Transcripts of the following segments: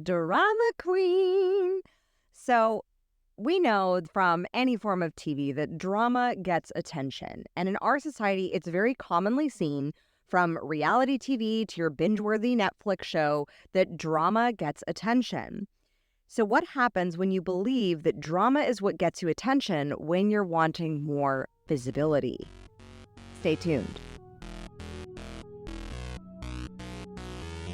Drama queen. So we know from any form of TV that drama gets attention. And in our society, it's very commonly seen from reality TV to your binge-worthy Netflix show that drama gets attention. So what happens when you believe that drama is what gets you attention when you're wanting more visibility? Stay tuned.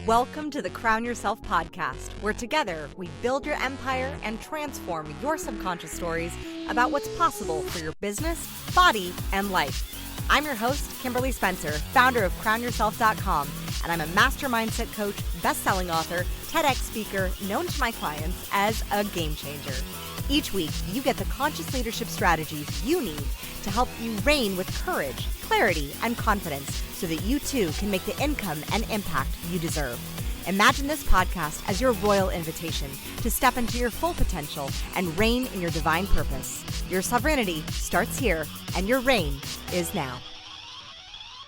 Welcome to the Crown Yourself podcast, where together we build your empire and transform your subconscious stories about what's possible for your business, body, and life. I'm your host, Kimberly Spencer, founder of CrownYourself.com, and I'm a master mindset coach, best-selling author, TEDx speaker, known to my clients as a game changer. Each week, you get the conscious leadership strategies you need to help you reign with courage, clarity, and confidence so that you too can make the income and impact you deserve. Imagine this podcast as your royal invitation to step into your full potential and reign in your divine purpose. Your sovereignty starts here, and your reign is now.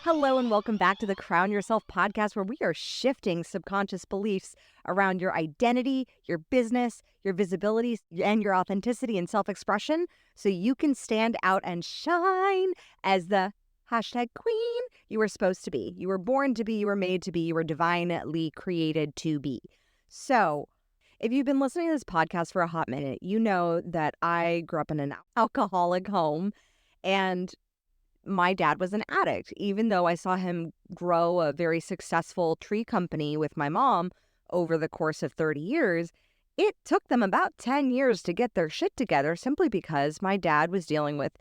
Hello and welcome back to the Crown Yourself podcast, where we are shifting subconscious beliefs around your identity, your business, your visibility, and your authenticity and self-expression so you can stand out and shine as the #queen you were supposed to be. You were born to be, you were made to be, you were divinely created to be. So if you've been listening to this podcast for a hot minute, you know that I grew up in an alcoholic home, and my dad was an addict. Even though I saw him grow a very successful tree company with my mom over the course of 30 years, it took them about 10 years to get their shit together simply because my dad was dealing with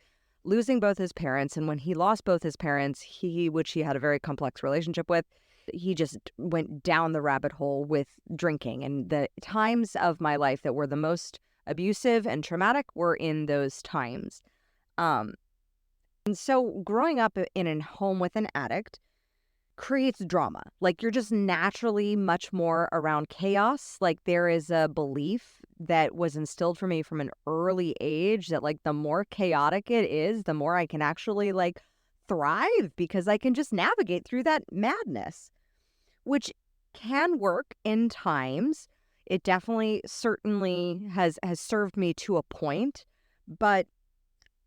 losing both his parents. And when he lost both his parents, which he had a very complex relationship with, he just went down the rabbit hole with drinking. And the times of my life that were the most abusive and traumatic were in those times. And so growing up in a home with an addict creates drama. Like, you're just naturally much more around chaos. Like, there is a belief that was instilled for me from an early age that, like, the more chaotic it is, the more I can actually, like, thrive because I can just navigate through that madness, which can work in times. It definitely, certainly has served me to a point, but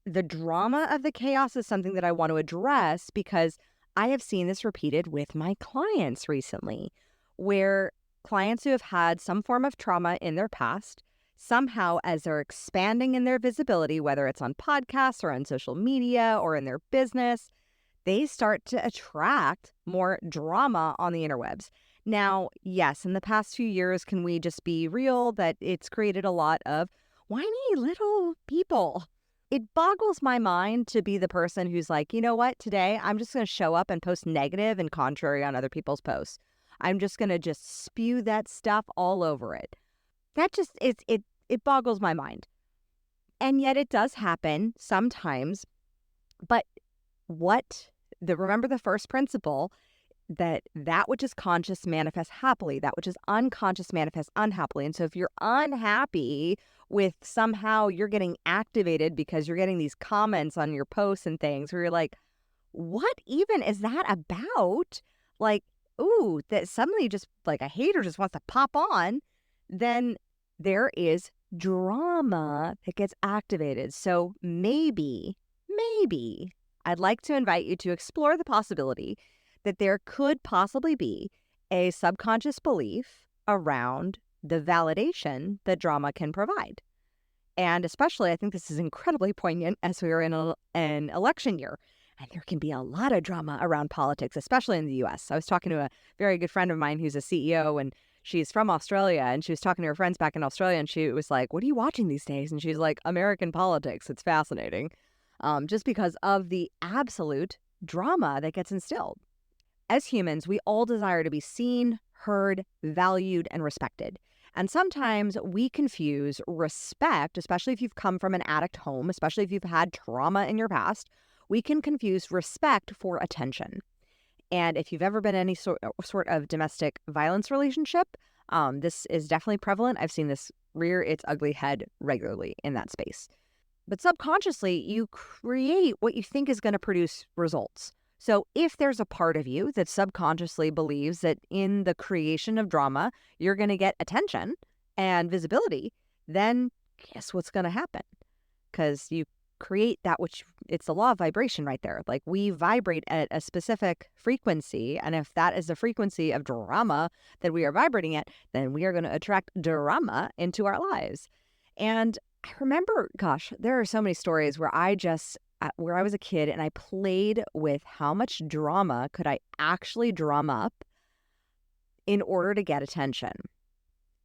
the drama of the chaos is something that I want to address because I have seen this repeated with my clients recently, where clients who have had some form of trauma in their past, somehow as they're expanding in their visibility, whether it's on podcasts or on social media or in their business, they start to attract more drama on the interwebs. Now, yes, in the past few years, can we just be real that it's created a lot of whiny little people? It boggles my mind to be the person who's like, you know what, today I'm just going to show up and post negative and contrary on other people's posts. I'm just going to just spew that stuff all over it. That just, it boggles my mind. And yet it does happen sometimes. But remember the first principle, that which is conscious manifests happily, that which is unconscious manifests unhappily. And so if you're unhappy with somehow you're getting activated because you're getting these comments on your posts and things where you're like, what even is that about? Like, ooh, that suddenly just like a hater just wants to pop on, then there is drama that gets activated. So maybe I'd like to invite you to explore the possibility that there could possibly be a subconscious belief around the validation that drama can provide. And especially, I think this is incredibly poignant as we are in an election year. And there can be a lot of drama around politics, especially in the U.S. I was talking to a very good friend of mine who's a CEO, and she's from Australia. And she was talking to her friends back in Australia, and she was like, what are you watching these days? And she's like, American politics. It's fascinating. Just because of the absolute drama that gets instilled. As humans, we all desire to be seen, heard, valued, and respected. And sometimes we confuse respect, especially if you've come from an addict home, especially if you've had trauma in your past, we can confuse respect for attention. And if you've ever been in any sort of domestic violence relationship, this is definitely prevalent. I've seen this rear its ugly head regularly in that space. But subconsciously, you create what you think is going to produce results. So if there's a part of you that subconsciously believes that in the creation of drama, you're going to get attention and visibility, then guess what's going to happen? Because you create that which it's the law of vibration right there. Like we vibrate at a specific frequency. And if that is the frequency of drama that we are vibrating at, then we are going to attract drama into our lives. And I remember, gosh, there are so many stories where where I was a kid and I played with how much drama could I actually drum up in order to get attention.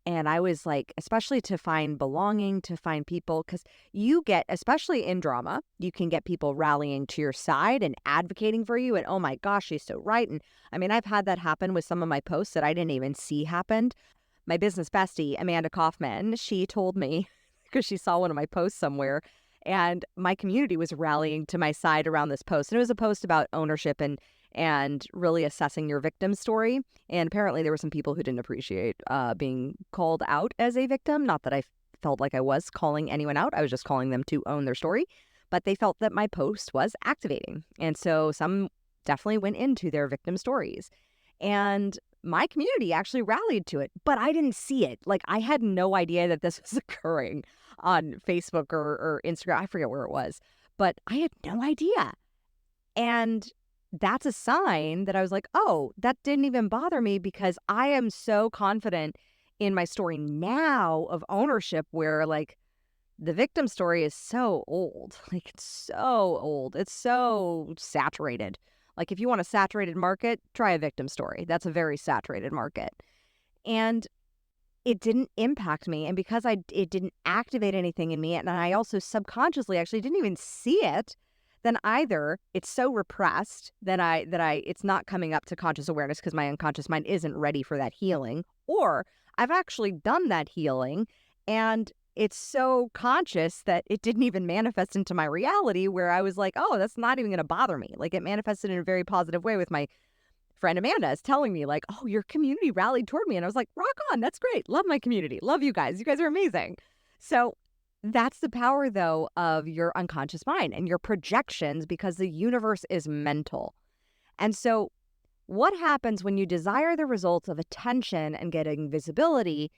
And I was like, especially to find belonging, to find people, because you get, especially in drama, you can get people rallying to your side and advocating for you. And oh my gosh, she's so right. And I mean, I've had that happen with some of my posts that I didn't even see happened. My business bestie, Amanda Kaufman, she told me, because she saw one of my posts somewhere, and my community was rallying to my side around this post. And it was a post about ownership and really assessing your victim story. And apparently there were some people who didn't appreciate being called out as a victim. Not that I felt like I was calling anyone out. I was just calling them to own their story. But they felt that my post was activating. And so some definitely went into their victim stories. And my community actually rallied to it, but I didn't see it. Like I had no idea that this was occurring on Facebook or Instagram. I forget where it was, but I had no idea. And that's a sign that I was like, oh, that didn't even bother me because I am so confident in my story now of ownership where like the victim story is so old. Like it's so old. It's so saturated. Like if you want a saturated market, try a victim story. That's a very saturated market. And it didn't impact me. And because it didn't activate anything in me, and I also subconsciously actually didn't even see it, then either it's so repressed that it's not coming up to conscious awareness because my unconscious mind isn't ready for that healing, or I've actually done that healing and it's so conscious that it didn't even manifest into my reality where I was like, oh, that's not even going to bother me. Like it manifested in a very positive way with my friend Amanda is telling me like, oh, your community rallied toward me. And I was like, rock on. That's great. Love my community. Love you guys. You guys are amazing. So that's the power, though, of your unconscious mind and your projections because the universe is mental. And so what happens when you desire the results of attention and getting visibility,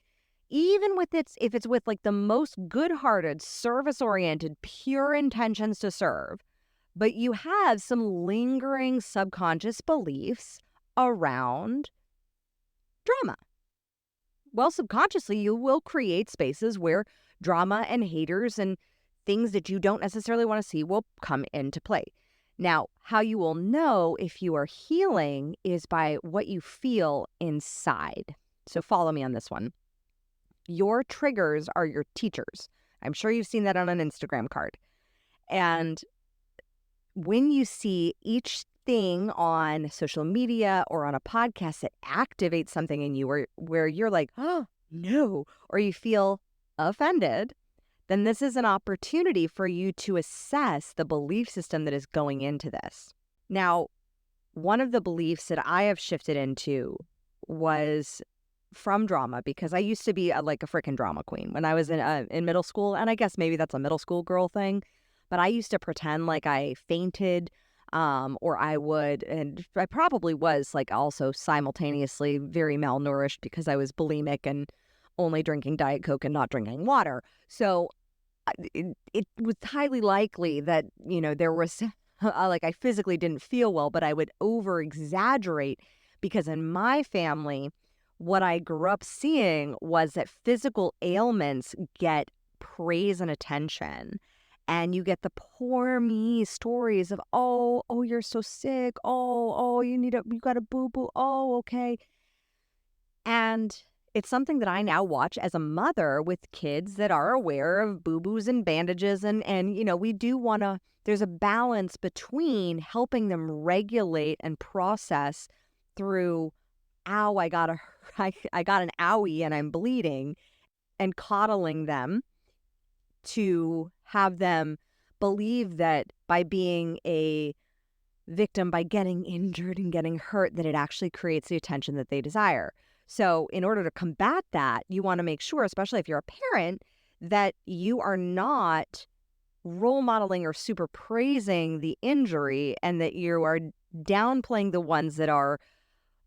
even if it's with like the most good-hearted, service-oriented, pure intentions to serve, but you have some lingering subconscious beliefs around drama. Well, subconsciously, you will create spaces where drama and haters and things that you don't necessarily want to see will come into play. Now, how you will know if you are healing is by what you feel inside. So follow me on this one. Your triggers are your teachers. I'm sure you've seen that on an Instagram card. And when you see each thing on social media or on a podcast that activates something in you where you're like, oh, no, or you feel offended, then this is an opportunity for you to assess the belief system that is going into this. Now, one of the beliefs that I have shifted into was from drama because I used to be like a freaking drama queen when I was in middle school. And I guess maybe that's a middle school girl thing, but I used to pretend like I fainted or I would, and I probably was like also simultaneously very malnourished because I was bulimic and only drinking Diet Coke and not drinking water. So it was highly likely that, there was like I physically didn't feel well, but I would over exaggerate because in my family, what I grew up seeing was that physical ailments get praise and attention. And you get the poor me stories of, oh, you're so sick. Oh, you got a boo-boo. Oh, okay. And it's something that I now watch as a mother with kids that are aware of boo-boos and bandages. And we do want to, there's a balance between helping them regulate and process through, ow, I got an owie and I'm bleeding, and coddling them to have them believe that by being a victim, by getting injured and getting hurt, that it actually creates the attention that they desire. So in order to combat that, you want to make sure, especially if you're a parent, that you are not role modeling or super praising the injury and that you are downplaying the ones that are,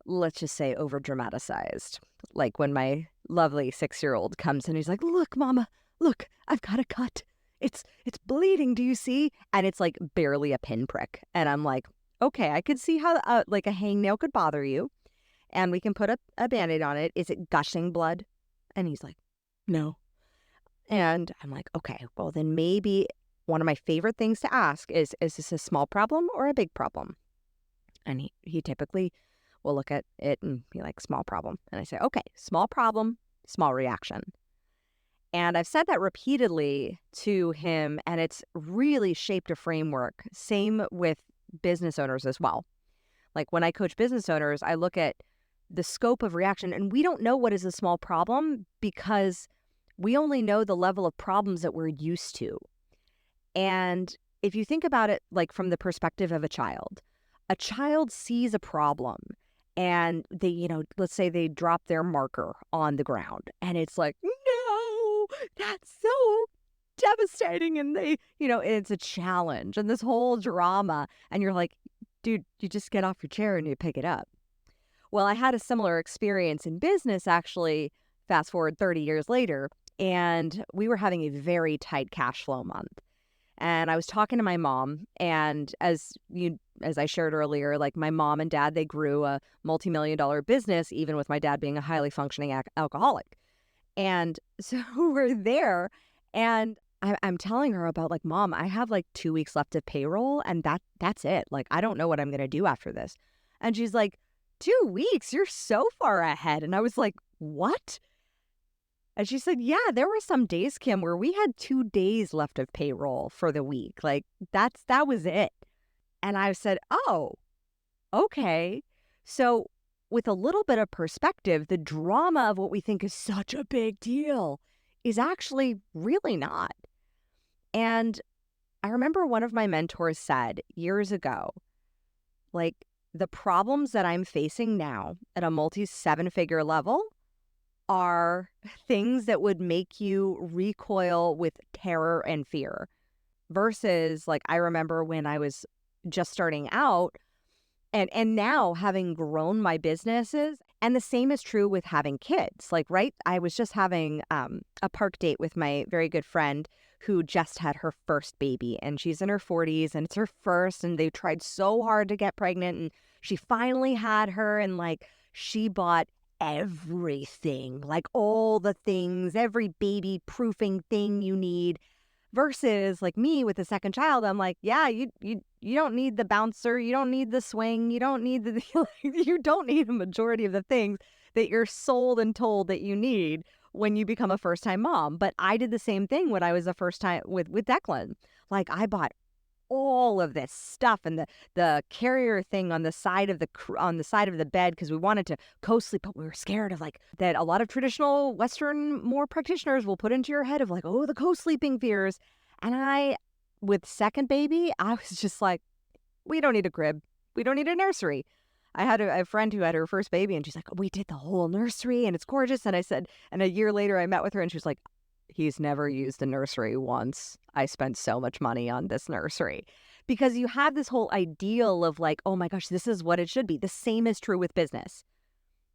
let's just say, over dramatized. Like when my lovely 6-year-old comes and he's like, look, mama, look, I've got a cut. It's bleeding. Do you see? And it's like barely a pinprick. And I'm like, okay, I could see how like a hangnail could bother you. And we can put a Band-Aid on it. Is it gushing blood? And he's like, no. And I'm like, okay, well, then maybe one of my favorite things to ask is this a small problem or a big problem? And he typically will look at it and be like, small problem. And I say, okay, small problem, small reaction. And I've said that repeatedly to him, and it's really shaped a framework. Same with business owners as well. Like when I coach business owners, I look at the scope of reaction, and we don't know what is a small problem because we only know the level of problems that we're used to. And if you think about it like from the perspective of a child sees a problem and they, let's say they drop their marker on the ground and it's like, no, that's so devastating. And they, it's a challenge and this whole drama. And you're like, dude, you just get off your chair and you pick it up. Well, I had a similar experience in business, actually, fast forward 30 years later, and we were having a very tight cash flow month. And I was talking to my mom, and as I shared earlier, like my mom and dad, they grew a multi-million-dollar business, even with my dad being a highly functioning alcoholic. And so we're there, and I'm telling her about like, Mom, I have like 2 weeks left of payroll, and that's it. Like, I don't know what I'm going to do after this. And she's like, 2 weeks? You're so far ahead. And I was like, what? And she said, yeah, there were some days, Kim, where we had 2 days left of payroll for the week. Like that was it. And I said, oh, okay. So with a little bit of perspective, the drama of what we think is such a big deal is actually really not. And I remember one of my mentors said years ago, like, the problems that I'm facing now at a multi-7-figure level are things that would make you recoil with terror and fear. Versus, like, I remember when I was just starting out and now having grown my businesses, and the same is true with having kids. Like, right? I was just having a park date with my very good friend who just had her first baby, and she's in her 40s and it's her first, and they tried so hard to get pregnant, and she finally had her, and like she bought everything, like all the things, every baby proofing thing you need. Versus like me with the second child, I'm like, yeah, you don't need the bouncer, you don't need the swing, you don't need you don't need a majority of the things that you're sold and told that you need when you become a first-time mom. But I did the same thing when I was a first time with Declan. Like, I bought all of this stuff and the carrier thing on the side of the bed because we wanted to co-sleep, but we were scared of like that a lot of traditional Western more practitioners will put into your head of like, oh, the co-sleeping fears. And with second baby, I was just like, we don't need a crib, we don't need a nursery. I had a friend who had her first baby, and she's like, we did the whole nursery and it's gorgeous. And I said, and a year later I met with her and she was like, he's never used a nursery once. I spent so much money on this nursery. Because you have this whole ideal of like, oh my gosh, this is what it should be. The same is true with business.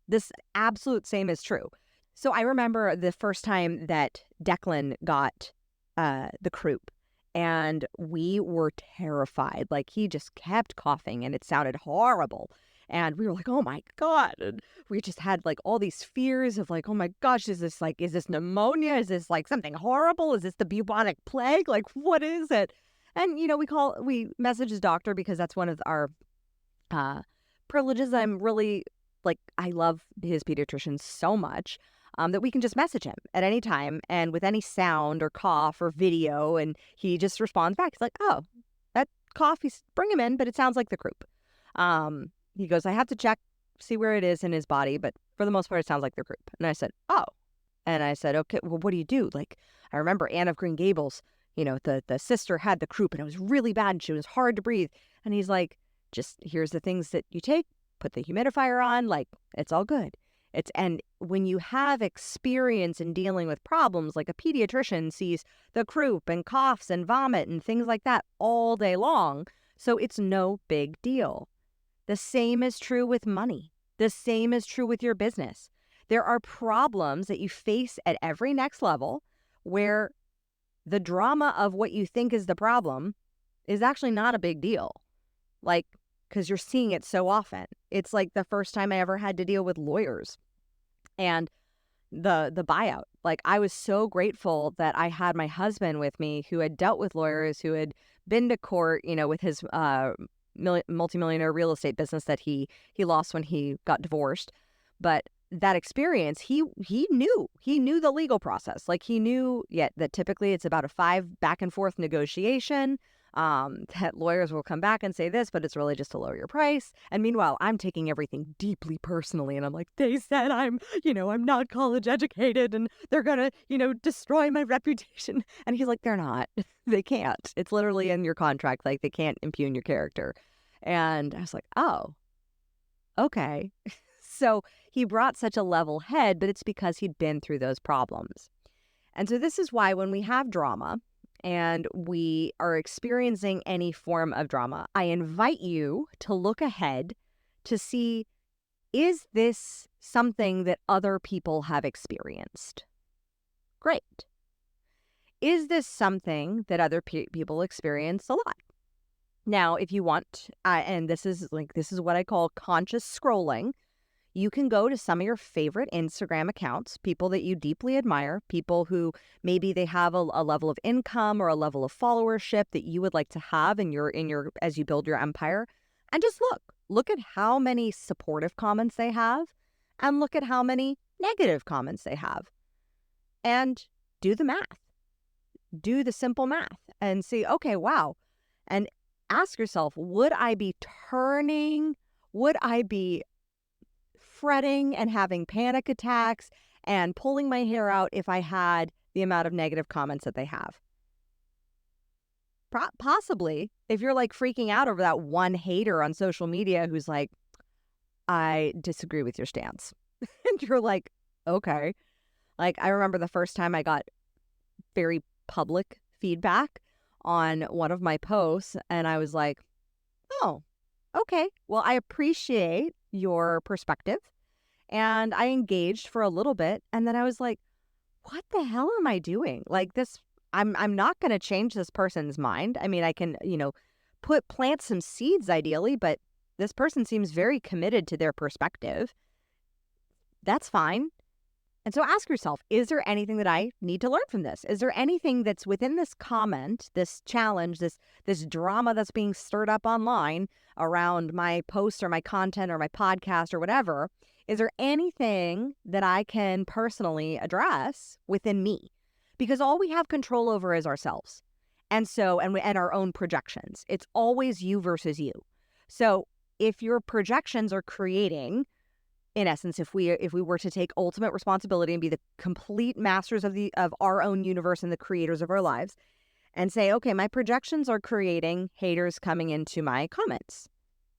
This absolute same is true. So I remember the first time that Declan got the croup, and we were terrified. Like, he just kept coughing and it sounded horrible. And we were like, oh my God. And we just had like all these fears of like, oh my gosh, is this pneumonia? Is this like something horrible? Is this the bubonic plague? Like, what is it? And, we message his doctor because that's one of our privileges. I'm really like, I love his pediatrician so much that we can just message him at any time and with any sound or cough or video. And he just responds back. He's like, oh, that cough, bring him in, but it sounds like the croup. He goes, I have to check, see where it is in his body, but for the most part, it sounds like the croup. And I said, oh. And I said, okay, well, what do you do? Like, I remember Anne of Green Gables, the sister had the croup and it was really bad and she was hard to breathe. And he's like, just here's the things that you take, put the humidifier on, like, it's all good. And when you have experience in dealing with problems, like a pediatrician sees the croup and coughs and vomit and things like that all day long, so it's no big deal. The same is true with money. The same is true with your business. There are problems that you face at every next level where the drama of what you think is the problem is actually not a big deal. Like, because you're seeing it so often. It's like the first time I ever had to deal with lawyers and the buyout. Like, I was so grateful that I had my husband with me who had dealt with lawyers, who had been to court, with his multimillionaire real estate business that he lost when he got divorced. But that experience, he knew the legal process. Like, he knew that typically it's about a 5 back and forth negotiation. That lawyers will come back and say this, but it's really just to lower your price. And meanwhile, I'm taking everything deeply personally. And I'm like, they said I'm not college educated and they're going to, destroy my reputation. And he's like, they're not. They can't. It's literally in your contract. Like, they can't impugn your character. And I was like, oh, okay. So he brought such a level head, but it's because he'd been through those problems. And so this is why when we have drama, and we are experiencing any form of drama, I invite you to look ahead to see, is this something that other people have experienced? Great. Is this something that other people experience a lot? Now, if you want, and this is what I call conscious scrolling, you can go to some of your favorite Instagram accounts, people that you deeply admire, people who maybe they have a level of income or a level of followership that you would like to have in your as you build your empire, and just look at how many supportive comments they have and look at how many negative comments they have. And do the math. Do the simple math and see, okay, wow. And ask yourself, would I be fretting and having panic attacks and pulling my hair out if I had the amount of negative comments that they have? Possibly, if you're like freaking out over that one hater on social media who's like, I disagree with your stance. And you're like, okay. Like, I remember the first time I got very public feedback on one of my posts, and I was like, oh, okay. Well, I appreciate your perspective. And I engaged for a little bit. And then I was like, what the hell am I doing? Like, this, I'm not going to change this person's mind. I mean, I can, plant some seeds ideally, but this person seems very committed to their perspective. That's fine. And so ask yourself, is there anything that I need to learn from this? Is there anything that's within this comment, this challenge, this drama that's being stirred up online around my post or my content or my podcast or whatever? Is there anything that I can personally address within me? Because all we have control over is ourselves. And so, and our own projections. It's always you versus you. So if your projections are creating, in essence, if we were to take ultimate responsibility and be the complete masters of our own universe and the creators of our lives, and say, okay, my projections are creating haters coming into my comments.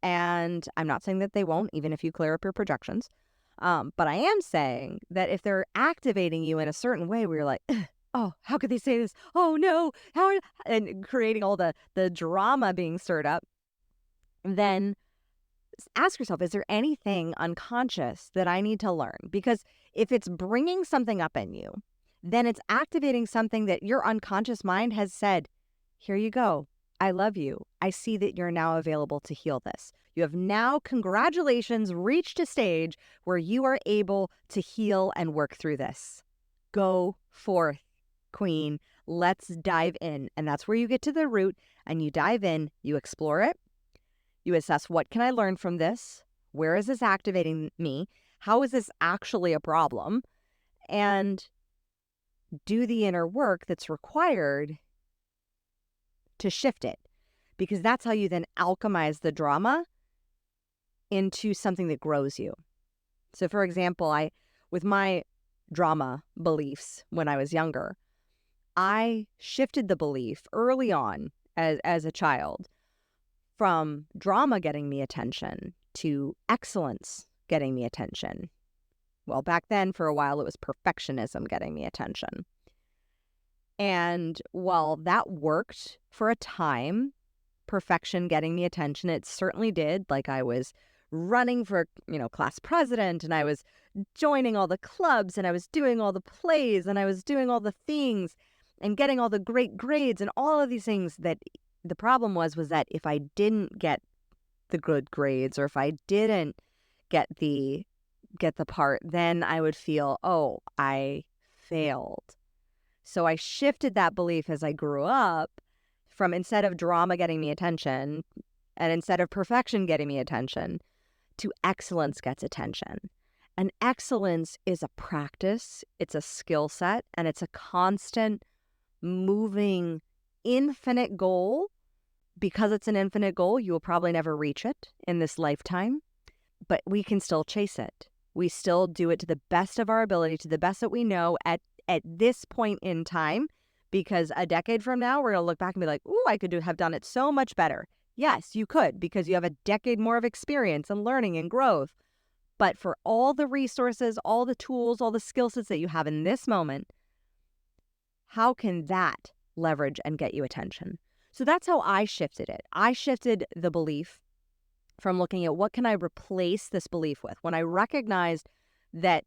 And I'm not saying that they won't, even if you clear up your projections. But I am saying that if they're activating you in a certain way where you're like, oh, how could they say this? Oh no, and creating all the drama being stirred up, then ask yourself, is there anything unconscious that I need to learn? Because if it's bringing something up in you, then it's activating something that your unconscious mind has said, here you go. I love you. I see that you're now available to heal this. You have now, congratulations, reached a stage where you are able to heal and work through this. Go forth, queen. Let's dive in. And that's where you get to the root and you dive in, you explore it. You assess, what can I learn from this? Where is this activating me? How is this actually a problem? And do the inner work that's required to shift it. Because that's how you then alchemize the drama into something that grows you. So for example, with my drama beliefs when I was younger, I shifted the belief early on as a child from drama getting me attention to excellence getting me attention. Well, back then, for a while, it was perfectionism getting me attention. And while that worked for a time, perfection getting me attention, it certainly did. Like I was running for, class president, and I was joining all the clubs, and I was doing all the plays, and I was doing all the things and getting all the great grades and all of these things. That the problem was that if I didn't get the good grades, or if I didn't get the part, then I would feel, oh, I failed. So I shifted that belief as I grew up from, instead of drama getting me attention and instead of perfection getting me attention, to excellence gets attention. And excellence is a practice, it's a skill set, and it's a constant moving infinite goal. Because it's an infinite goal, you will probably never reach it in this lifetime, but we can still chase it. We still do it to the best of our ability, to the best that we know at this point in time, because a decade from now, we're going to look back and be like, ooh, I could have done it so much better. Yes, you could, because you have a decade more of experience and learning and growth. But for all the resources, all the tools, all the skill sets that you have in this moment, how can that leverage and get you attention? So that's how I shifted it. I shifted the belief from looking at what can I replace this belief with. When I recognized that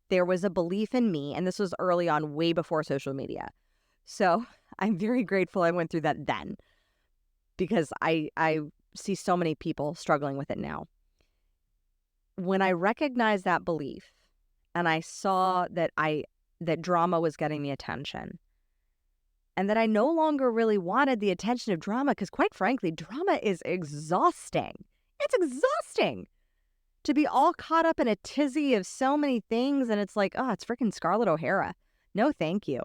there was a belief in me, and this was early on, way before social media. So I'm very grateful I went through that then, because I see so many people struggling with it now. When I recognized that belief and I saw that drama was getting me attention, and that I no longer really wanted the attention of drama, because quite frankly, drama is exhausting. It's exhausting to be all caught up in a tizzy of so many things, and it's like, oh, it's freaking Scarlett O'Hara. No, thank you.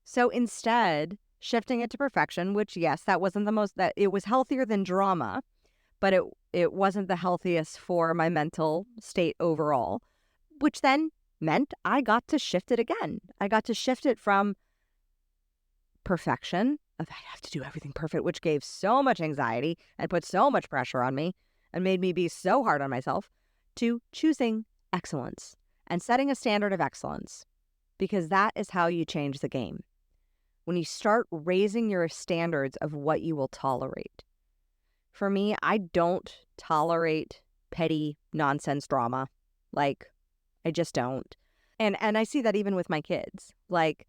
So instead, shifting it to perfection, which, yes, that wasn't that it was healthier than drama, but it wasn't the healthiest for my mental state overall, which then meant I got to shift it again. I got to shift it from perfection, of I have to do everything perfect, which gave so much anxiety and put so much pressure on me and made me be so hard on myself, to choosing excellence and setting a standard of excellence, because that is how you change the game. When you start raising your standards of what you will tolerate. For me, I don't tolerate petty nonsense drama. Like, I just don't. And I see that even with my kids. Like,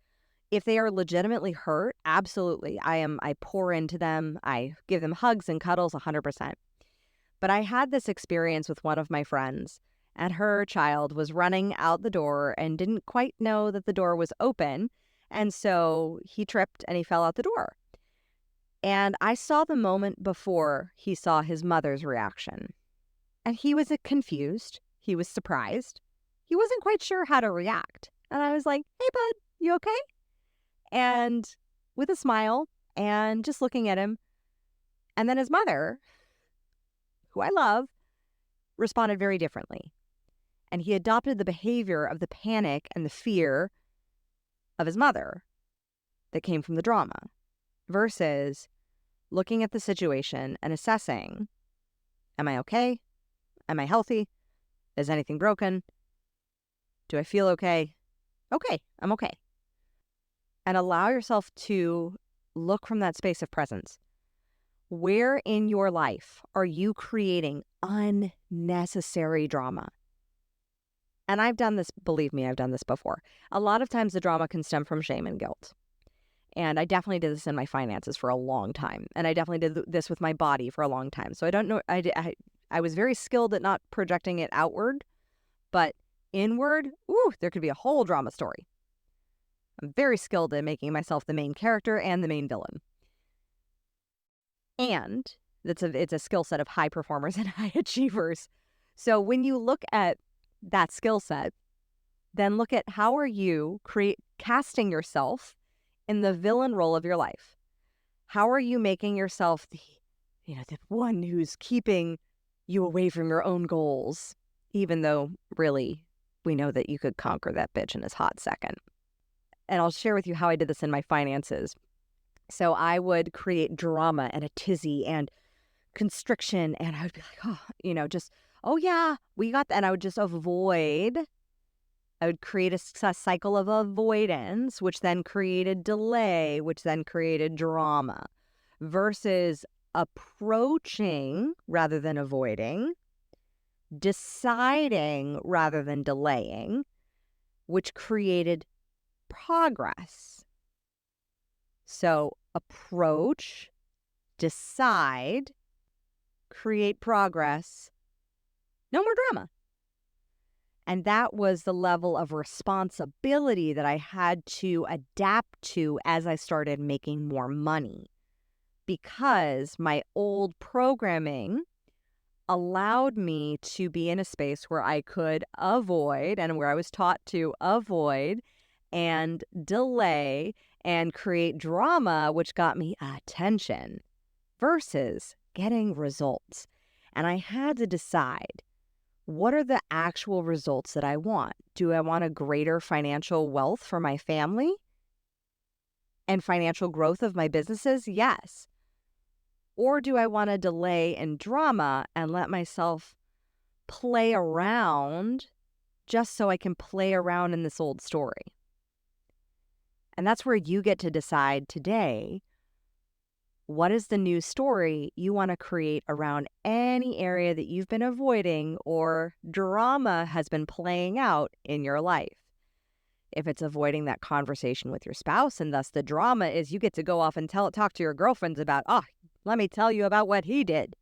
if they are legitimately hurt, absolutely. I pour into them. I give them hugs and cuddles 100%. But I had this experience with one of my friends, and her child was running out the door and didn't quite know that the door was open. And so he tripped and he fell out the door. And I saw the moment before he saw his mother's reaction. And he was confused. He was surprised. He wasn't quite sure how to react. And I was like, hey, bud, you okay? And with a smile and just looking at him. And then his mother, who I love, responded very differently. And he adopted the behavior of the panic and the fear of his mother that came from the drama, versus looking at the situation and assessing, am I okay? Am I healthy? Is anything broken? Do I feel okay? Okay, I'm okay. And allow yourself to look from that space of presence. Where in your life are you creating unnecessary drama? And I've done this, believe me, I've done this before. A lot of times the drama can stem from shame and guilt. And I definitely did this in my finances for a long time. And I definitely did this with my body for a long time. So I don't know, I was very skilled at not projecting it outward, but inward, there could be a whole drama story. I'm very skilled at making myself the main character and the main villain. And it's a skill set of high performers and high achievers. So when you look at that skill set, then look at how are you casting yourself in the villain role of your life. How are you making yourself the one who's keeping you away from your own goals, even though really we know that you could conquer that bitch in his hot second. And I'll share with you how I did this in my finances. So I would create drama and a tizzy and constriction, and I would be like, just Oh, yeah, we got that. And I would just avoid. I would create a cycle of avoidance, which then created delay, which then created drama, versus approaching rather than avoiding, deciding rather than delaying, which created progress. So approach, decide, create progress, no more drama. And that was the level of responsibility that I had to adapt to as I started making more money, because my old programming allowed me to be in a space where I could avoid, and where I was taught to avoid and delay and create drama, which got me attention versus getting results. And I had to decide, what are the actual results that I want? Do I want a greater financial wealth for my family and financial growth of my businesses? Yes. Or do I want to delay and drama and let myself play around just so I can play around in this old story? And that's where you get to decide today, what is the new story you want to create around any area that you've been avoiding or drama has been playing out in your life. If it's avoiding that conversation with your spouse, and thus the drama is you get to go off and talk to your girlfriends about, let me tell you about what he did.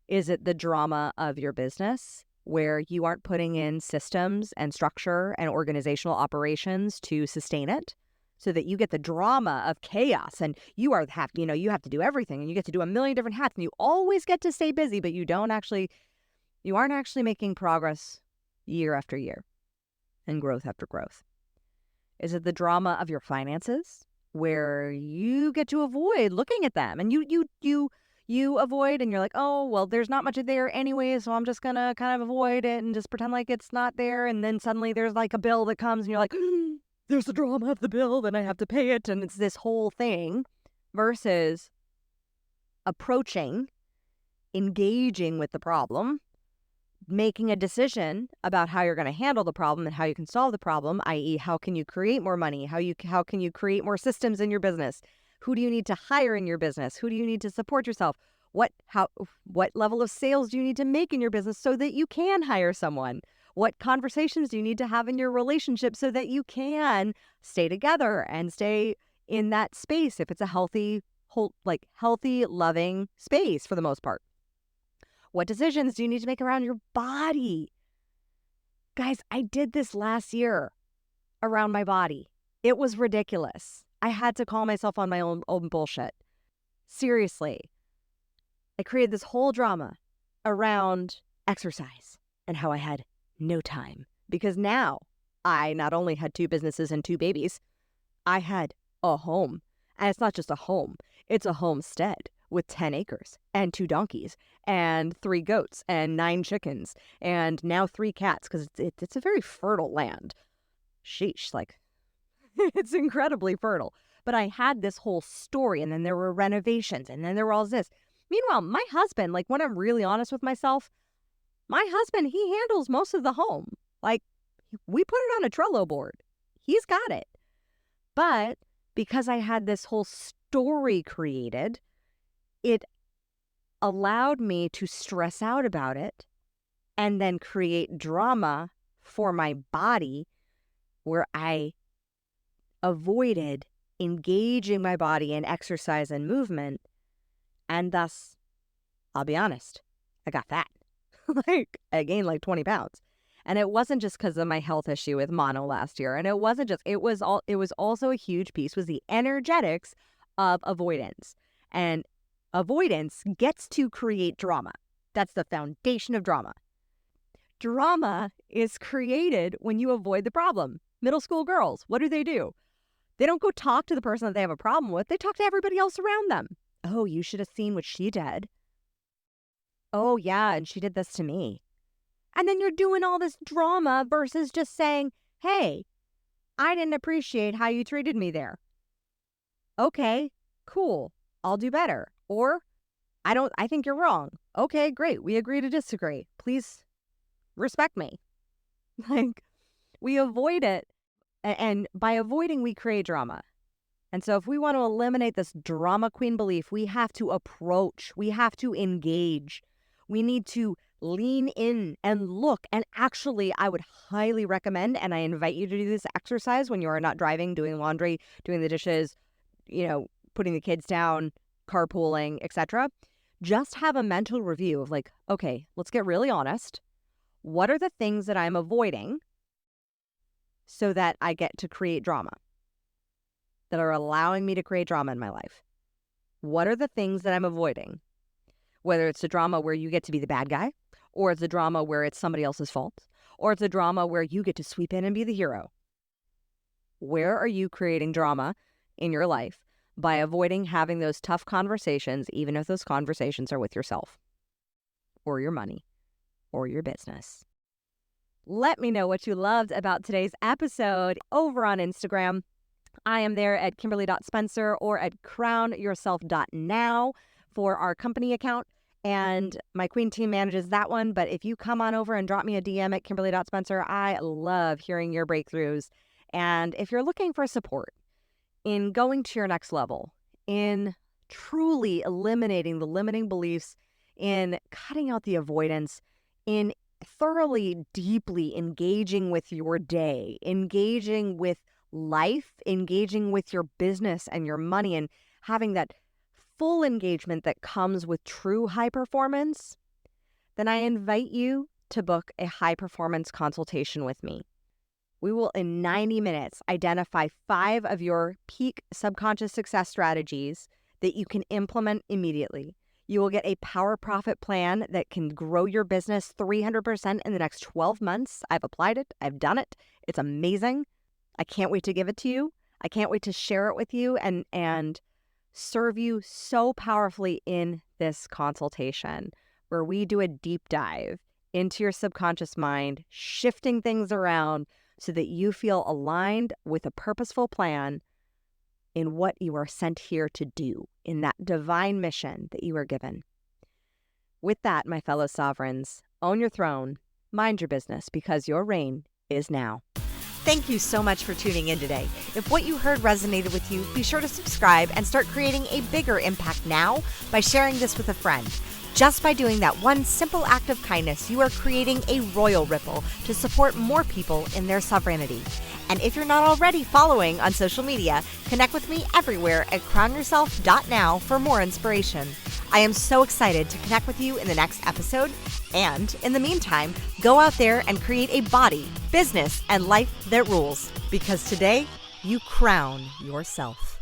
Is it the drama of your business, where you aren't putting in systems and structure and organizational operations to sustain it, so that you get the drama of chaos and you have to do everything and you get to do a million different hats and you always get to stay busy, but you aren't actually making progress year after year and growth after growth? Is it the drama of your finances, where you get to avoid looking at them and you avoid and you're like, oh, well, there's not much there anyway, so I'm just going to kind of avoid it and just pretend like it's not there. And then suddenly there's like a bill that comes and you're like, there's the drama of the bill, then I have to pay it. And it's this whole thing, versus approaching, engaging with the problem, making a decision about how you're going to handle the problem and how you can solve the problem, i.e. how can you create more money? How can you create more systems in your business? Who do you need to hire in your business? Who do you need to support yourself? What level of sales do you need to make in your business so that you can hire someone? What conversations do you need to have in your relationship so that you can stay together and stay in that space if it's a healthy, loving space for the most part? What decisions do you need to make around your body? Guys, I did this last year around my body. It was ridiculous. I had to call myself on my own bullshit. Seriously. I created this whole drama around exercise and how I had no time, because now I not only had 2 businesses and 2 babies, I had a home. And it's not just a home, it's a homestead with 10 acres and 2 donkeys and 3 goats and 9 chickens and now 3 cats, because it's a very fertile land. Sheesh, it's incredibly fertile. But I had this whole story, and then there were renovations, and then there were all this. Meanwhile, my husband, when I'm really honest with myself, my husband, he handles most of the home. We put it on a Trello board. He's got it. But because I had this whole story created, it allowed me to stress out about it and then create drama for my body, where I avoided engaging my body in exercise and movement. And thus, I'll be honest, I got fat. I gained 20 pounds. And it wasn't just because of my health issue with mono last year. And it was also a huge piece was the energetics of avoidance. And avoidance gets to create drama. That's the foundation of drama. Drama is created when you avoid the problem. Middle school girls, what do? They don't go talk to the person that they have a problem with. They talk to everybody else around them. Oh, you should have seen what she did. Oh, yeah, and she did this to me. And then you're doing all this drama versus just saying, hey, I didn't appreciate how you treated me there. Okay, cool. I'll do better. Or, I think you're wrong. Okay, great. We agree to disagree. please respect me. Like, we avoid it. And by avoiding, we create drama. And so if we want to eliminate this drama queen belief, we have to approach, we have to engage. We need to lean in and look. And actually, I would highly recommend, and I invite you to do this exercise when you are not driving, doing laundry, doing the dishes, putting the kids down, carpooling, etc. Just have a mental review of like, okay, let's get really honest. What are the things that I'm avoiding so that I get to create drama, that are allowing me to create drama in my life? What are the things that I'm avoiding? Whether it's a drama where you get to be the bad guy, or it's a drama where it's somebody else's fault, or it's a drama where you get to sweep in and be the hero. Where are you creating drama in your life by avoiding having those tough conversations, even if those conversations are with yourself or your money or your business? Let me know what you loved about today's episode over on Instagram. I am there at Kimberly.Spencer or at crownyourself.now for our company account. And my queen team manages that one. But if you come on over and drop me a DM at Kimberly.Spencer, I love hearing your breakthroughs. And if you're looking for support in going to your next level, in truly eliminating the limiting beliefs, in cutting out the avoidance, in thoroughly, deeply engaging with your day, engaging with life, engaging with your business and your money, and having that full engagement that comes with true high performance, then I invite you to book a high performance consultation with me. We will, in 90 minutes, identify 5 of your peak subconscious success strategies that you can implement immediately. You will get a power profit plan that can grow your business 300% in the next 12 months. I've applied it. I've done it. It's amazing. I can't wait to give it to you. I can't wait to share it with you and serve you so powerfully in this consultation, where we do a deep dive into your subconscious mind, shifting things around so that you feel aligned with a purposeful plan in what you are sent here to do, in that divine mission that you are given. With that, my fellow sovereigns, own your throne, mind your business, because your reign is now. Thank you so much for tuning in today. If what you heard resonated with you, be sure to subscribe and start creating a bigger impact now by sharing this with a friend. Just by doing that one simple act of kindness, you are creating a royal ripple to support more people in their sovereignty. And if you're not already following on social media, connect with me everywhere at crownyourself.now for more inspiration. I am so excited to connect with you in the next episode. And in the meantime, go out there and create a body, business, and life that rules. Because today, you crown yourself.